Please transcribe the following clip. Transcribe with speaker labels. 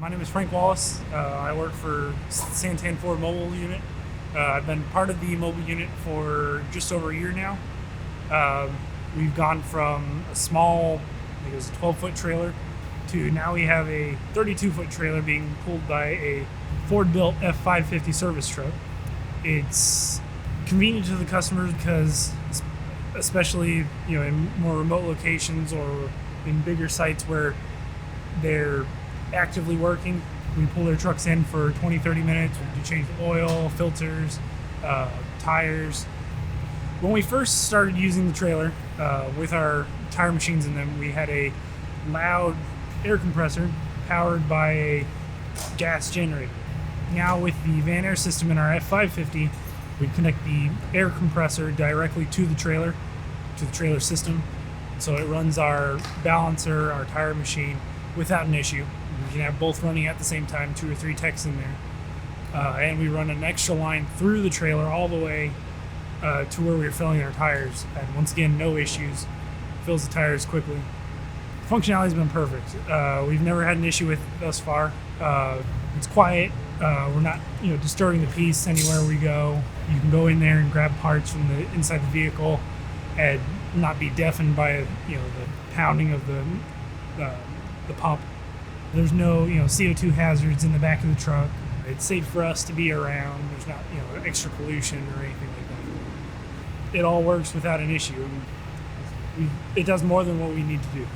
Speaker 1: My name is Frank Wallis. I work for Santan Ford Mobile Unit. I've been part of the mobile unit for just over a year now. We've gone from a small, I think it was a 12-foot trailer, to now we have a 32-foot trailer being pulled by a Ford-built F550 service truck. It's convenient to the customers because, especially in more remote locations or in bigger sites where they're actively working, we pull their trucks in for 20-30 minutes. We do change the oil, filters, tires. When we first started using the trailer with our tire machines in them, we had a loud air compressor powered by a gas generator. Now with the Vanair system in our F550, we connect the air compressor directly to the trailer system. So it runs our balancer, our tire machine without an issue. We can have both running at the same time, 2 or 3 techs in there. And we run an extra line through the trailer all the way to where we're filling our tires. And once again, no issues. Fills the tires quickly. Functionality's been perfect. We've never had an issue with it thus far. It's quiet. We're not disturbing the peace anywhere we go. You can go in there and grab parts from the inside the vehicle and not be deafened by the pounding of the pump. There's no CO2 hazards in the back of the truck. It's safe for us to be around. There's not extra pollution or anything like that. It all works without an issue. It does more than what we need to do.